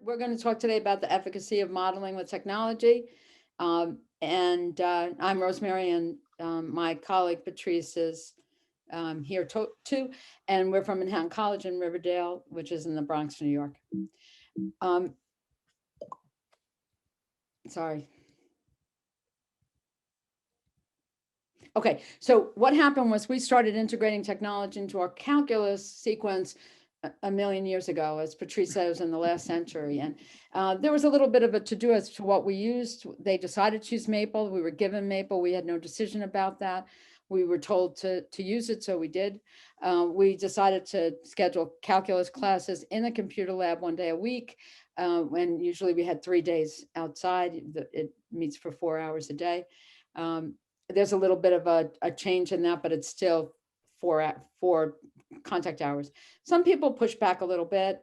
We're going to talk today about the efficacy of modeling with technology. I'm Rosemary, and my colleague Patrice is here too. And we're from Manhattan College in Riverdale, which is in the Bronx, New York. Um, sorry. Okay, so what happened was we started integrating technology into our calculus sequence a million years ago, as Patrice says, in the last century. And there was a little bit of a to-do as to what we used. They decided to use Maple. We were given Maple. We had no decision about that. We were told to use it, so we did. We decided to schedule calculus classes in the computer lab 1 day a week. And usually we had 3 days outside. It meets for 4 hours a day. There's a little bit of a change in that, but it's still four contact hours. Some people push back a little bit.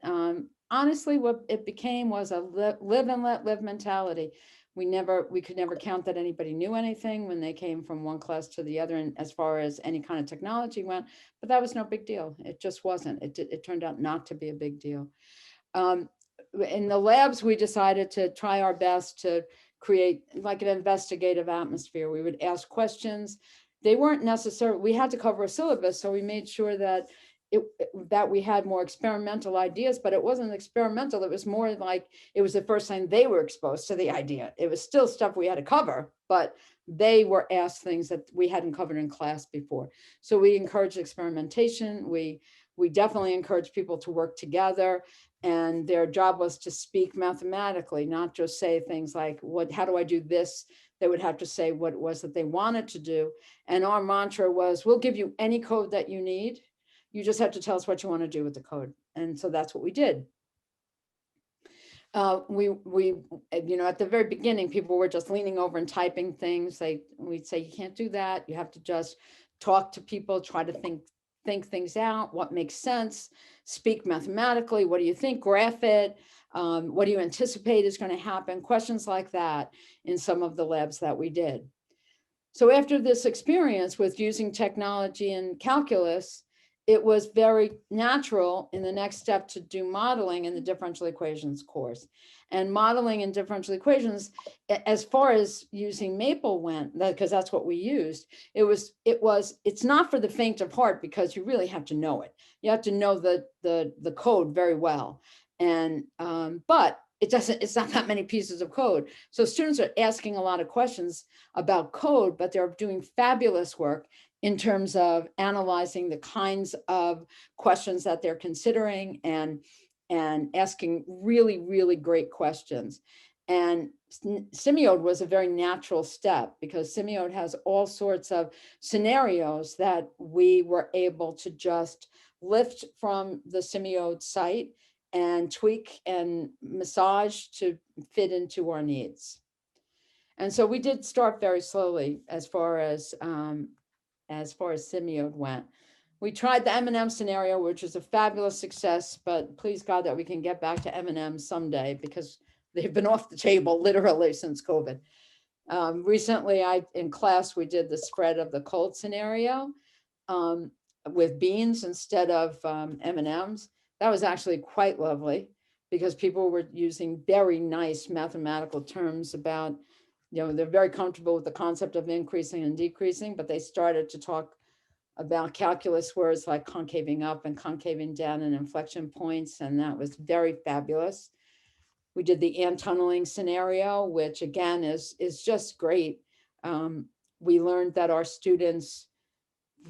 Honestly, what it became was a live and let live mentality. We could never count that anybody knew anything when they came from one class to the other, and as far as any kind of technology went, but that was no big deal. It just wasn't. It turned out not to be a big deal. In the labs, we decided to try our best to create like an investigative atmosphere. We would ask questions. They weren't necessary. We had to cover a syllabus, so we made sure that that we had more experimental ideas, but it wasn't experimental. It was more like it was the first time they were exposed to the idea. It was still stuff we had to cover, but they were asked things that we hadn't covered in class before. So we encouraged experimentation. We definitely encouraged people to work together, and their job was to speak mathematically, not just say things like, how do I do this? They would have to say what it was that they wanted to do. And our mantra was, we'll give you any code that you need. You just have to tell us what you want to do with the code. And so that's what we did. At the very beginning, people were just leaning over and typing things. We'd say, you can't do that. You have to just talk to people, try to think things out, what makes sense, speak mathematically, what do you think, graph it, what do you anticipate is going to happen, questions like that in some of the labs that we did. So after this experience with using technology and calculus, it was very natural in the next step to do modeling in the differential equations course. And modeling in differential equations, as far as using Maple went, because that's what we used, it's not for the faint of heart, because you really have to know it. You have to know the code very well. And but it's not that many pieces of code. So students are asking a lot of questions about code, but they're doing fabulous work in terms of analyzing the kinds of questions that they're considering and asking really, really great questions. And Simiode was a very natural step, because Simiode has all sorts of scenarios that we were able to just lift from the Simiode site and tweak and massage to fit into our needs. And so we did start very slowly as far as Simiode went. We tried the M&M scenario, which was a fabulous success, but please God that we can get back to M&M someday, because they've been off the table literally since COVID. Recently, in class, we did the spread of the cold scenario with beans instead of M&Ms. That was actually quite lovely, because people were using very nice mathematical terms about, they're very comfortable with the concept of increasing and decreasing, but they started to talk about calculus words like concaving up and concaving down and inflection points, and that was very fabulous. We did the and tunneling scenario, which again is just great. We learned that our students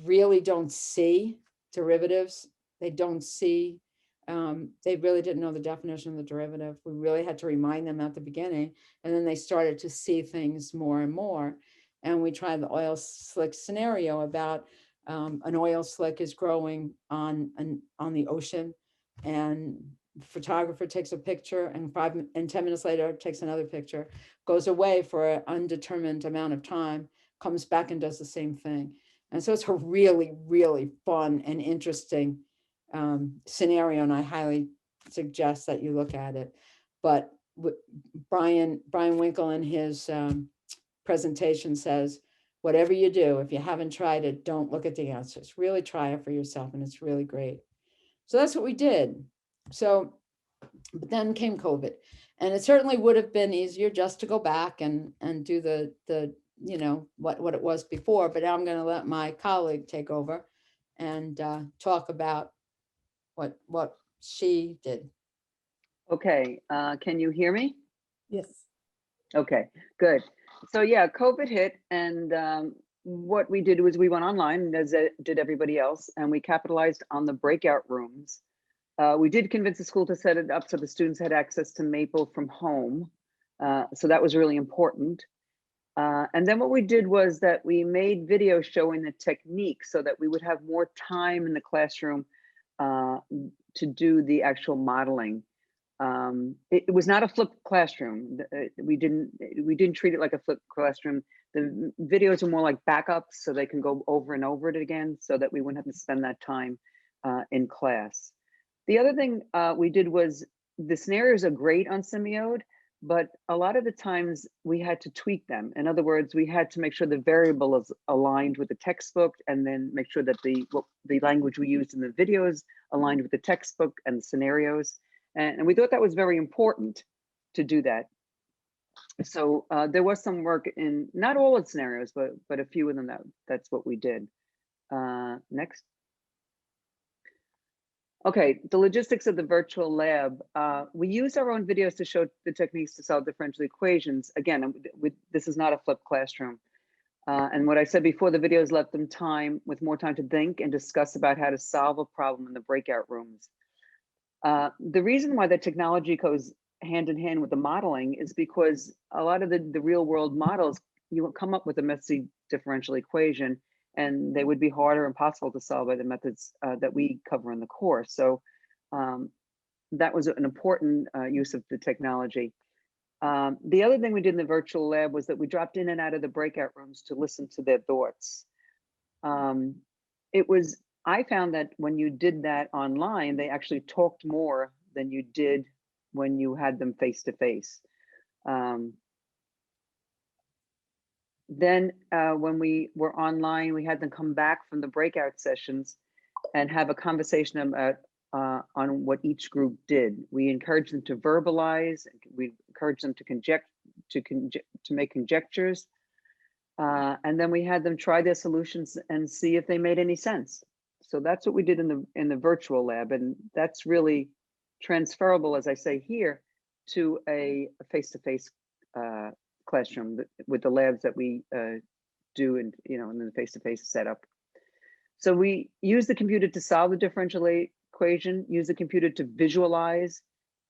really don't see derivatives. They don't see, they really didn't know the definition of the derivative. We really had to remind them at the beginning, and then they started to see things more and more. And we tried the oil slick scenario about an oil slick is growing on the ocean, and photographer takes a picture, and 10 minutes later takes another picture, goes away for an undetermined amount of time, comes back and does the same thing. And so it's a really, really fun and interesting scenario, and I highly suggest that you look at it. But Brian Winkle in his presentation says, whatever you do, if you haven't tried it, don't look at the answers. Really try it for yourself, and it's really great. So that's what we did. So But then came COVID, and it certainly would have been easier just to go back and do the you know what it was before. But now I'm going to let my colleague take over and talk about what she did. Okay, can you hear me? Yes. Okay, good. So yeah, COVID hit, and what we did was we went online, as did everybody else, and we capitalized on the breakout rooms. We did convince the school to set it up so the students had access to Maple from home. So that was really important. And then what we did was that we made videos showing the technique so that we would have more time in the classroom to do the actual modeling. It was not a flipped classroom. We didn't treat it like a flipped classroom. The videos are more like backups, so they can go over and over it again, so that we wouldn't have to spend that time in class. The other thing we did was, the scenarios are great on Simiode, but a lot of the times we had to tweak them. In other words, we had to make sure the variable is aligned with the textbook, and then make sure that the language we used in the videos aligned with the textbook and the scenarios. And we thought that was very important to do that. So there was some work in not all of the scenarios, but a few of them that's what we did. Next. Okay, the logistics of the virtual lab. We use our own videos to show the techniques to solve differential equations. Again, this is not a flipped classroom. And what I said before, the videos left them with more time to think and discuss about how to solve a problem in the breakout rooms. The reason why the technology goes hand in hand with the modeling is because a lot of the real world models, you come up with a messy differential equation, and they would be hard or impossible to solve by the methods that we cover in the course. So that was an important use of the technology. The other thing we did in the virtual lab was that we dropped in and out of the breakout rooms to listen to their thoughts. I found that when you did that online, they actually talked more than you did when you had them face to face. Then when we were online, we had them come back from the breakout sessions and have a conversation about on what each group did. We encouraged them to verbalize. We encouraged them to make conjectures, and then we had them try their solutions and see if they made any sense. So that's what we did in the virtual lab, and that's really transferable, as I say here, to a face-to-face classroom with the labs that we do in the face-to-face setup. So we use the computer to solve the differential equation, use the computer to visualize.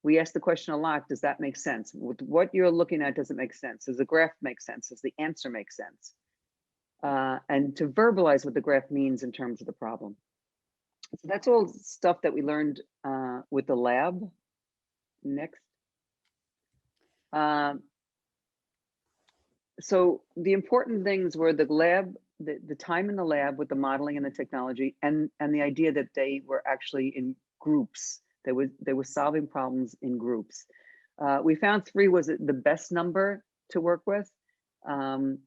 We ask the question a lot, does that make sense? With what you're looking at, does it make sense? Does the graph make sense? Does the answer make sense? And to verbalize what the graph means in terms of the problem. So that's all stuff that we learned with the lab. Next. So the important things were the lab, the time in the lab with the modeling and the technology, and the idea that they were actually in groups. They were solving problems in groups. We found 3 was the best number to work with. And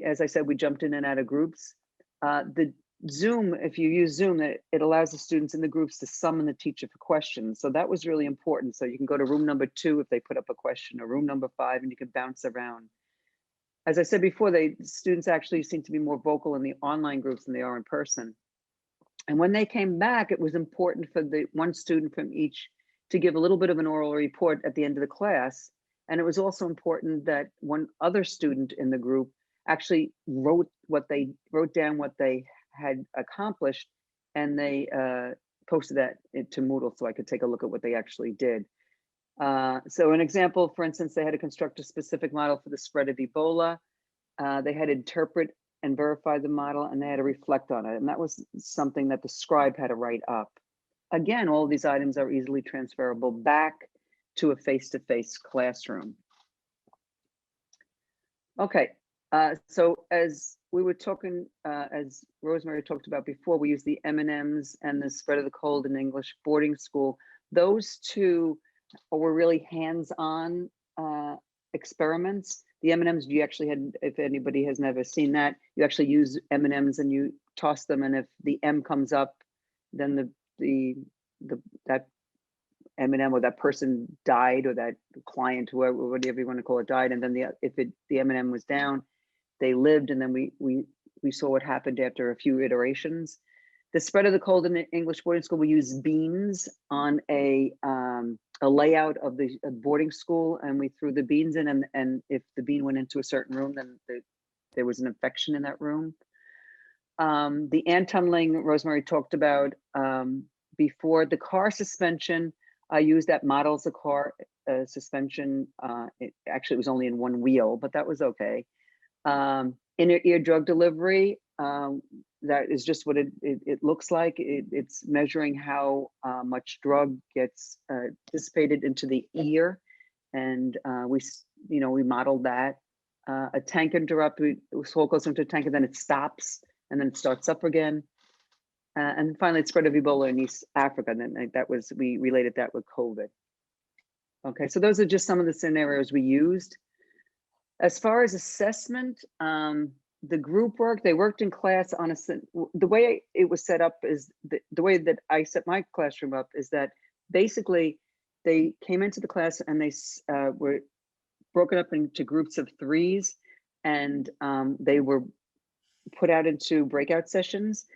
as I said, we jumped in and out of groups. The Zoom, if you use Zoom, it allows the students in the groups to summon the teacher for questions. So that was really important. So you can go to room number 2 if they put up a question, or room number 5, and you can bounce around. As I said before, students actually seem to be more vocal in the online groups than they are in person. And when they came back, it was important for the one student from each to give a little bit of an oral report at the end of the class. And it was also important that one other student in the group actually wrote down what they had accomplished, and they posted that to Moodle so I could take a look at what they actually did. So an example, for instance, they had to construct a specific model for the spread of Ebola. They had to interpret and verify the model, and they had to reflect on it. And that was something that the scribe had to write up. Again, all of these items are easily transferable back to a face-to-face classroom. Okay, so as we were talking, as Rosemary talked about before, we use the M&Ms and the spread of the cold in English boarding school. Those 2 were really hands-on experiments. The M&Ms, you actually had, if anybody has never seen that, you actually use M&Ms and you toss them, and if the M comes up, then that M&M, or that person died, or that client, whoever, whatever you want to call it, died, and then the M&M was down, they lived, and then we saw what happened after a few iterations. The spread of the cold in the English boarding school, we used beans on a layout of the boarding school, and we threw the beans in, and if the bean went into a certain room, then there was an infection in that room. The ant tunneling Rosemary talked about before. The car suspension, I used that model as a car suspension. Actually, it was only in one wheel, but that was okay. Inner ear drug delivery, that is just what it looks like. It's measuring how much drug gets dissipated into the ear, and we modeled that. A tank interrupt, swallow goes into a tank and then it stops and then it starts up again. And finally, spread of Ebola in East Africa, and then we related that with COVID. Okay, so those are just some of the scenarios we used. As far as assessment, the group work, they worked in class on the way it was set up is the way that I set my classroom up is that basically they came into the class and they were broken up into groups of 3s, and they were put out into breakout sessions,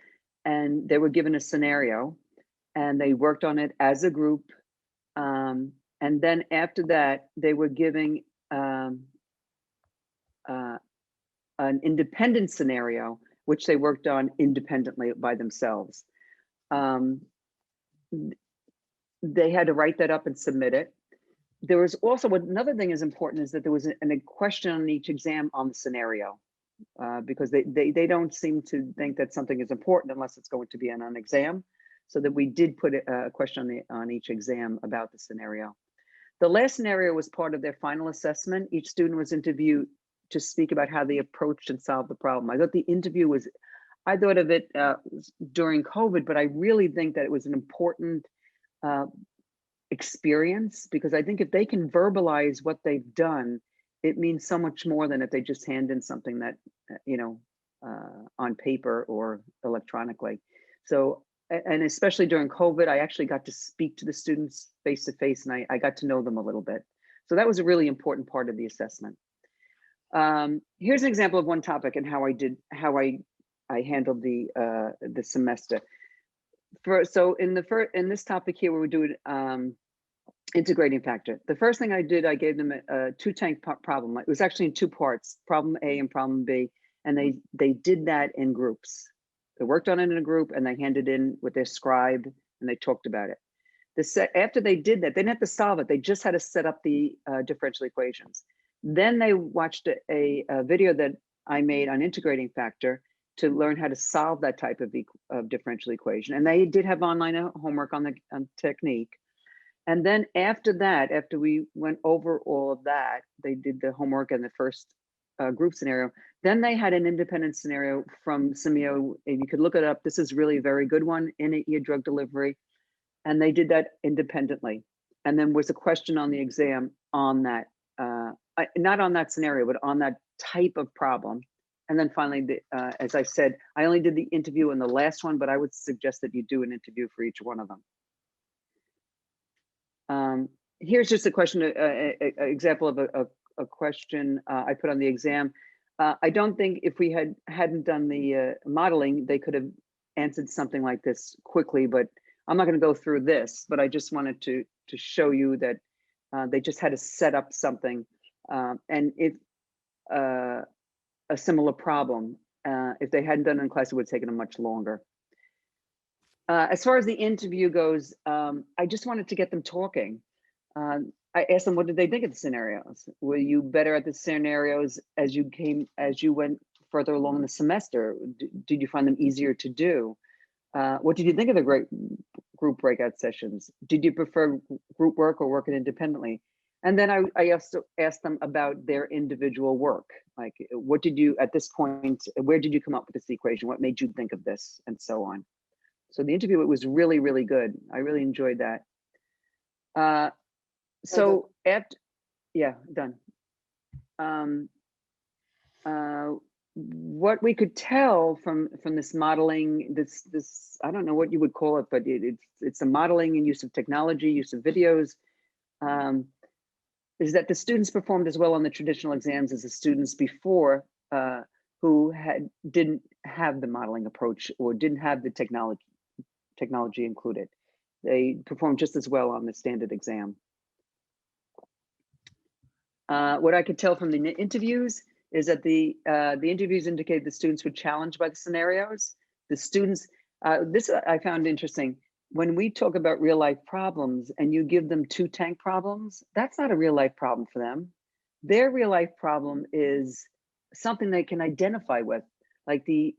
and they were given a scenario and they worked on it as a group. And then after that, they were giving an independent scenario, which they worked on independently by themselves. They had to write that up and submit it. There was also another thing is important is that there was a question on each exam on the scenario, because they don't seem to think that something is important unless it's going to be on an exam. So that we did put a question on each exam about the scenario. The last scenario was part of their final assessment. Each student was interviewed to speak about how they approached and solved the problem. I thought the interview was, I thought of it during COVID, but I really think that it was an important experience, because I think if they can verbalize what they've done, it means so much more than if they just hand in something that, on paper or electronically. So, and especially during COVID, I actually got to speak to the students face to face, and I got to know them a little bit. So that was a really important part of the assessment. Here's an example of one topic and how I handled the semester. So in this topic here, where we're doing integrating factor, the first thing I did, I gave them a 2-tank problem. It was actually in 2 parts, problem A and problem B, and they did that in groups. They worked on it in a group, and they handed in with their scribe, and they talked about it. After they did that, they didn't have to solve it. They just had to set up the differential equations. Then they watched a video that I made on integrating factor to learn how to solve that type of differential equation. And they did have online homework on the technique. And then after that, after we went over all of that, they did the homework and the first group scenario. Then they had an independent scenario from Simeo, and you could look it up. This is really a very good one, in ear drug delivery. And they did that independently. And then was a question on the exam on that, not on that scenario, but on that type of problem. And then finally, as I said, I only did the interview in the last one, but I would suggest that you do an interview for each one of them. Here's just a question, an example of a question I put on the exam. I don't think if we hadn't done the modeling, they could have answered something like this quickly, but I'm not going to go through this, but I just wanted to show you that they just had to set up something. And if a similar problem, if they hadn't done it in class, it would have taken them much longer. As far as the interview goes, I just wanted to get them talking. I asked them, what did they think of the scenarios? Were you better at the scenarios as you went further along in the semester? Did you find them easier to do? What did you think of the great group breakout sessions? Did you prefer group work or working independently? And then I also asked them about their individual work. Like, what did you, at this point, where did you come up with this equation? What made you think of this? And so on. So the interview, it was really, really good. I really enjoyed that. So after, yeah, done. what we could tell from this modeling, this I don't know what you would call it, but it's a modeling and use of technology, use of videos, is that the students performed as well on the traditional exams as the students before, who didn't have the modeling approach or didn't have the technology included. They performed just as well on the standard exam. What I could tell from the interviews is that the interviews indicate the students were challenged by the scenarios. The students, this I found interesting. When we talk about real life problems and you give them 2 tank problems, that's not a real life problem for them. Their real life problem is something they can identify with, like the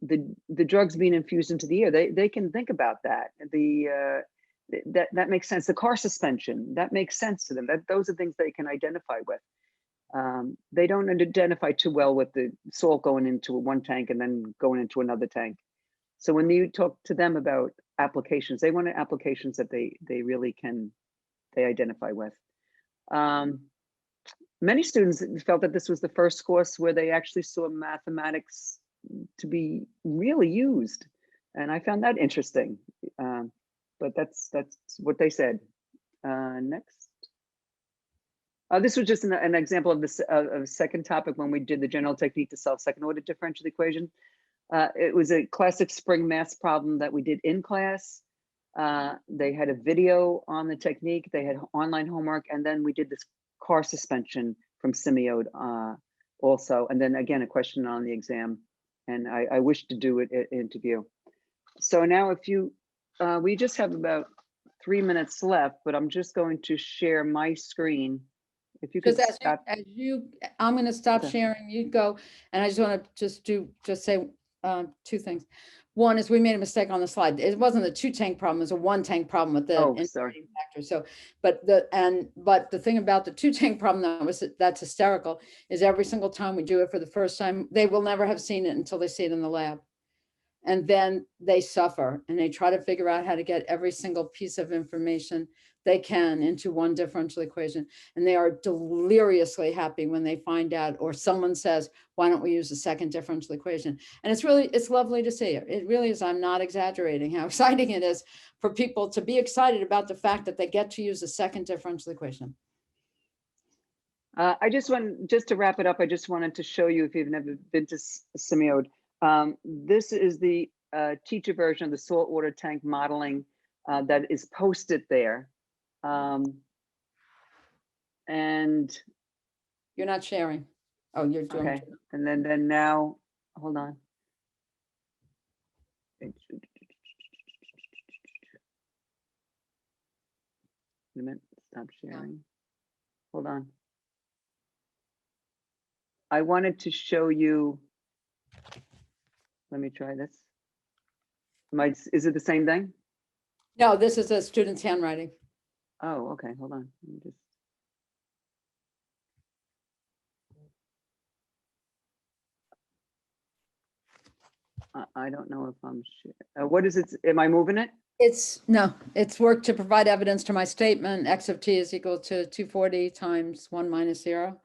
drugs being infused into the air. They can think about that. That makes sense. The car suspension, that makes sense to them. Those are things they can identify with. They don't identify too well with the salt going into one tank and then going into another tank. So when you talk to them about applications, they want applications that they really can, they identify with. Many students felt that this was the first course where they actually saw mathematics to be really used. And I found that interesting. But that's what they said. Next. This was just an example of this of second topic when we did the general technique to solve second order differential equation. It was a classic spring math problem that we did in class. They had a video on the technique, they had online homework, and then we did this car suspension from Semiode also. And then again, a question on the exam. And I wish to do it at interview. So now if you, we just have about 3 minutes left, but I'm just going to share my screen. If you could Because stop. I'm going to stop Okay. sharing, you go, and I just want to just say 2 things. One is we made a mistake on the slide. It wasn't a 2 tank problem, it was a 1 tank problem with the Oh, sorry. integrating factor. So, but the thing about the 2 tank problem that's hysterical is every single time we do it for the first time, they will never have seen it until they see it in the lab. And then they suffer and they try to figure out how to get every single piece of information they can into one differential equation. And they are deliriously happy when they find out, or someone says, why don't we use the second differential equation? And it's lovely to see it. It really is. I'm not exaggerating how exciting it is for people to be excited about the fact that they get to use the second differential equation. Just to wrap it up, I just wanted to show you, if you've never been to Semiode, this is the teacher version of the salt water tank modeling that is posted there. And you're not sharing. Oh, you're doing. Okay. And then now, hold on. A minute, stop sharing. Hold on. I wanted to show you. Let me try this. Is it the same thing? No, this is a student's handwriting. Oh, okay. Hold on. Let me just. I don't know if I'm sure. What is it? Am I moving it? It's work to provide evidence to my statement. X of t is equal to 240 times 1 minus 0.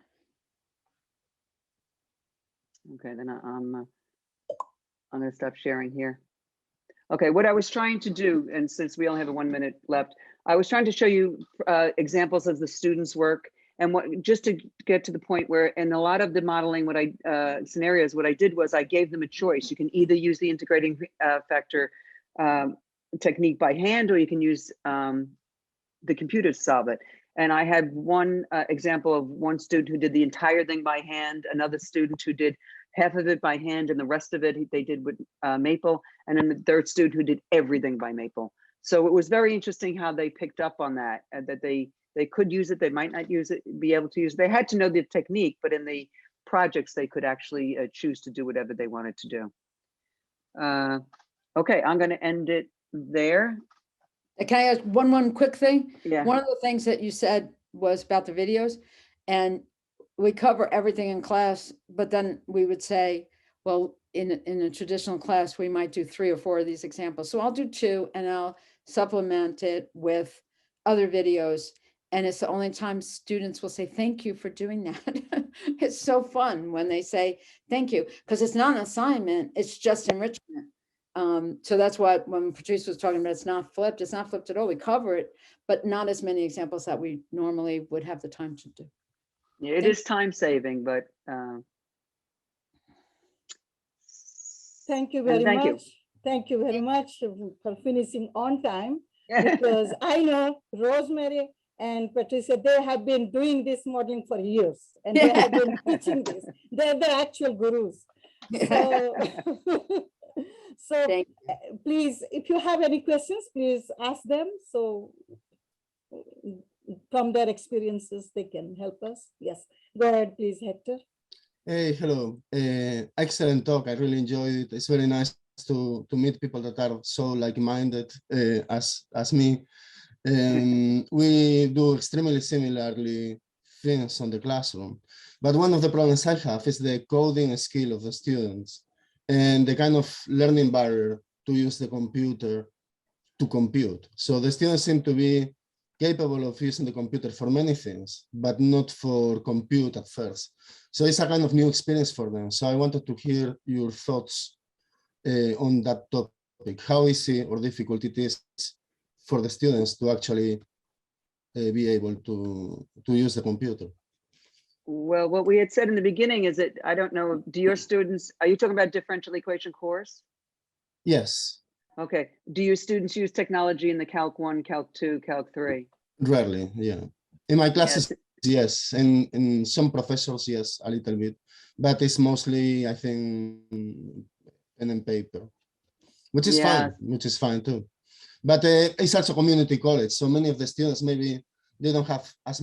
Okay, then I'm going to stop sharing here. Okay, what I was trying to do, and since we only have 1 minute left, I was trying to show you examples of the students' work, and just to get to the point where in a lot of the modeling, scenarios, what I did was I gave them a choice. You can either use the integrating factor technique by hand, or you can use the computer to solve it. And I had one example of one student who did the entire thing by hand, another student who did half of it by hand, and the rest of it they did with Maple, and then the third student who did everything by Maple. So it was very interesting how they picked up on that, and that they could use it, they might not use it, be able to use it. They had to know the technique, but in the projects they could actually choose to do whatever they wanted to do. Okay, I'm going to end it there. Can I ask one quick thing? Yeah. One of the things that you said was about the videos, and we cover everything in class, but then we would say, well, in a traditional class, we might do 3 or 4 of these examples. So I'll do 2 and I'll supplement it with other videos. And it's the only time students will say, thank you for doing that. It's so fun when they say, thank you, because it's not an assignment, it's just enrichment. So that's what, when Patrice was talking about, it's not flipped at all. We cover it, but not as many examples that we normally would have the time to do. Yeah, it is time saving, but thank you and very thank much. Thank you very much for finishing on time, you. because I know Rosemary and Patricia, they have been doing this modeling for years, and they have been teaching this. They're the actual gurus. So, so Thank please, if you have any questions, please ask them. So from their experiences, they can help us. Yes, go ahead, please, Hector. Hey, hello. Excellent talk. I really enjoyed it. It's very nice to meet people that are so like-minded as me. We do extremely similarly things on the classroom. But one of the problems I have is the coding skill of the students and the kind of learning barrier to use the computer to compute. So the students seem to be capable of using the computer for many things, but not for compute at first. So it's a kind of new experience for them. So I wanted to hear your thoughts on that topic, how easy or difficult it is for the students to actually be able to use the computer. Well, what we had said in the beginning is that, I don't know, do your students, are you talking about differential equation course? Yes, Okay, do your students use technology in the Calc 1, Calc 2, Calc 3? rarely, yeah. In my classes, Yes. yes, and in some professors, yes, a little bit, but it's mostly, I think, pen and paper, which is fine too. But it's also community college, so many of the students, maybe they don't have as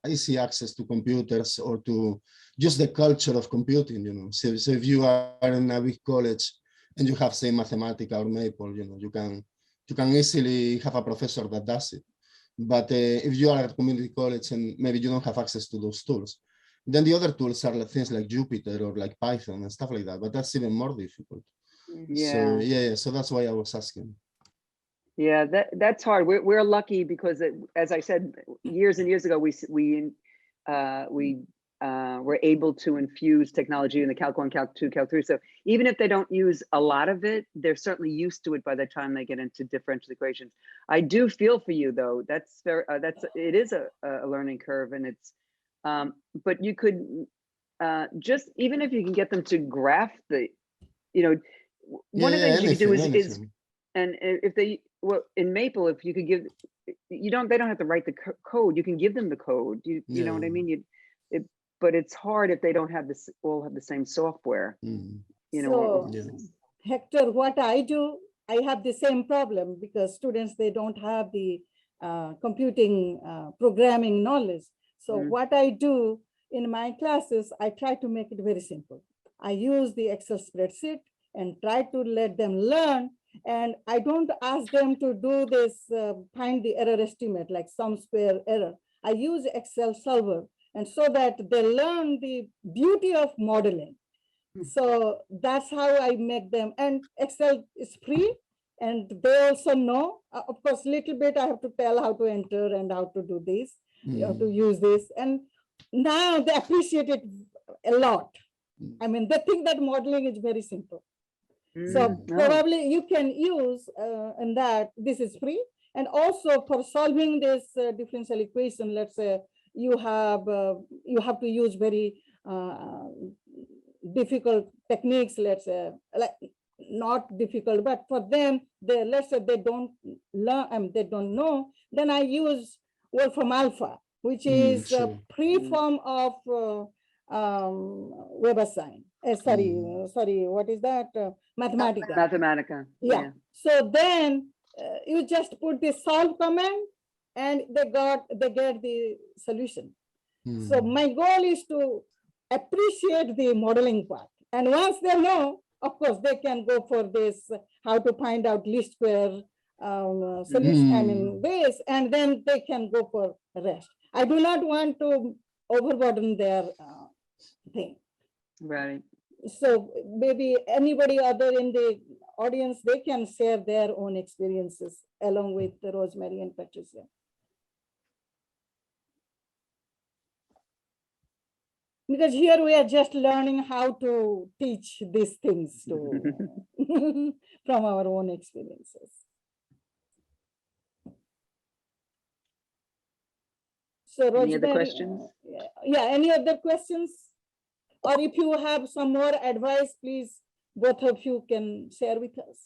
easy access to computers or to just the culture of computing, you know. So if you are in a big college and you have, say, Mathematica or Maple, you know, you can easily have a professor that does it. But if you are at community college and maybe you don't have access to those tools, then the other tools are things like Jupyter or like Python and stuff like that, but that's even more difficult. So yeah, so that's why I was asking. Yeah, that's hard. We're lucky because as I said, years and years ago, we were able to infuse technology in the Calc 1, Calc 2, Calc 3. So even if they don't use a lot of it, they're certainly used to it by the time they get into differential equations. I do feel for you though. It is a learning curve, and it's but you could just, even if you can get them to graph the, you know, one of the things you could do is and if they, well, in Maple, if you could give, they don't have to write the code. You can give them the code. You know what I mean? But it's hard if they don't have all have the same software. You know. So, Hector, what I do, I have the same problem because students, they don't have the computing programming knowledge. So what I do in my classes, I try to make it very simple. I use the Excel spreadsheet and try to let them learn. And I don't ask them to do this, find the error estimate, like sum square error. I use Excel solver, and so that they learn the beauty of modeling. So that's how I make them. And Excel is free, and they also know, of course, little bit I have to tell how to enter and how to do this, you know, to use this. And now they appreciate it a lot. I mean, they think that modeling is very simple. So probably you can use in that, this is free. And also for solving this differential equation, let's say you have to use very difficult techniques, let's say, like not difficult, but for them, let's say they don't learn, they don't know, then I use Wolfram Alpha, which is a pre-form of WebAssign. Sorry, what is that? Mathematica. Mathematica. Yeah. So then you just put the solve command and they get the solution. So my goal is to appreciate the modeling part. And once they know, of course, they can go for this, how to find out least square solution, I mean, ways, and then they can go for the rest. I do not want to overburden their thing. Right. So maybe anybody other in the audience, they can share their own experiences along with Rosemary and Patricia. Because here we are just learning how to teach these things to from our own experiences. So Any other Rosemary, questions? yeah, any other questions? Or if you have some more advice, please, both of you can share with us.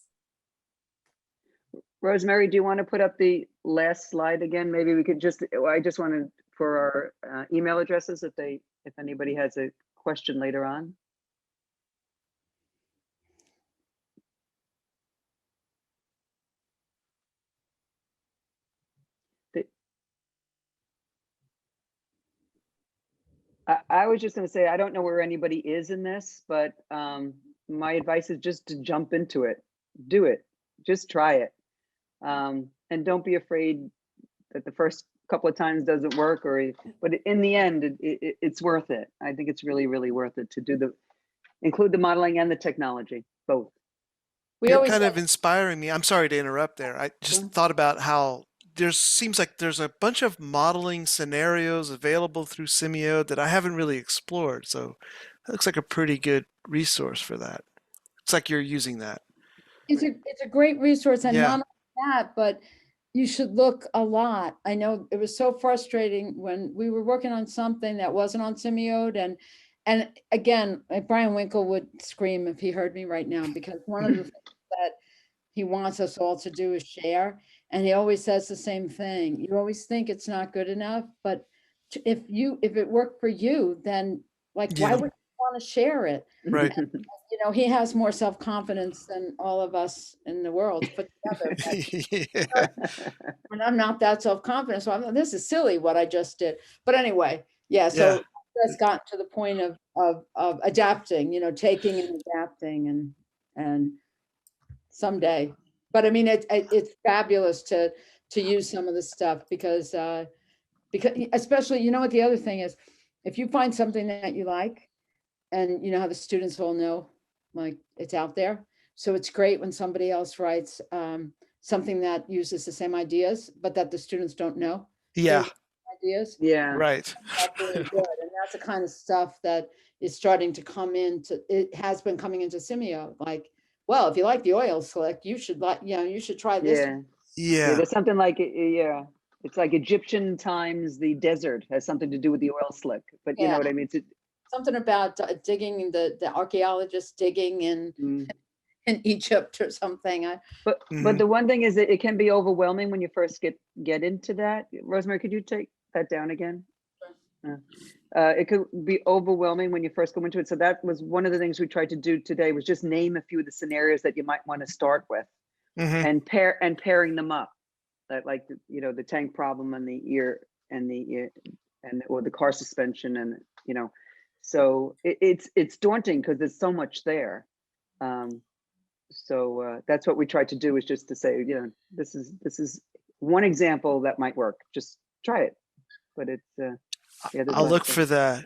Rosemary, do you want to put up the last slide again? Maybe we could just, I just wanted for our email addresses if anybody has a question later on. I was just going to say, I don't know where anybody is in this, but my advice is just to jump into it. Do it. Just try it. And don't be afraid that the first couple of times doesn't work, but in the end, it's worth it. I think it's really, really worth it to do include the modeling and the technology, both. You're kind of inspiring me. I'm sorry to interrupt there. I just Sure. thought about how seems like there's a bunch of modeling scenarios available through Simio that I haven't really explored. So that looks like a pretty good resource for that. It's like you're using that. It's a great resource, and Yeah. not only that, but you should look a lot. I know it was so frustrating when we were working on something that wasn't on Simio, and again, Brian Winkle would scream if he heard me right now, because one of the things that he wants us all to do is share, and he always says the same thing. You always think it's not good enough, but if it worked for you, then why Yeah. would you want to share it? Right. You know, he has more self-confidence than all of us in the world put together. Yeah. And I'm not that self-confident, so I'm, this is silly what I just did. But anyway, yeah, so it's gotten to the point of adapting, you know, taking and adapting and someday. But I mean, it's fabulous to use some of this stuff because especially, you know what the other thing is, if you find something that you like, and you know how the students all know, like, it's out there. So it's great when somebody else writes something that uses the same ideas, but that the students don't know. Yeah. Ideas. Yeah. Right. That's really good. And that's the kind of stuff that is starting to come into, it has been coming into Simio. Like, well, if you like the oil slick, you should you should try this. Yeah. Yeah. There's something like, yeah, it's like Egyptian times the desert has something to do with the oil slick, but you know what I mean? Something about digging, the archaeologists digging in Egypt or something. But the one thing is that it can be overwhelming when you first get into that. Rosemary, could you take that down again? It could be overwhelming when you first go into it. So that was one of the things we tried to do today, was just name a few of the scenarios that you might want to start with, and pairing them up. That, like, you know, the tank problem and the ear or the car suspension, and you know, so it's daunting because there's so much there. So that's what we tried to do, is just to say, you know, this is one example that might work. Just try it. But it's I'll look for I'll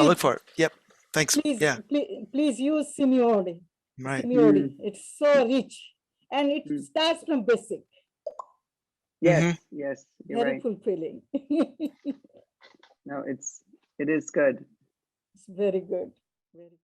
look for it. Yep. Thanks. Please, please use Simiodi. Right. It's so rich, and it starts from basic. Yes, yes, you're Very right. fulfilling. No, it is good. It's very good. Very good.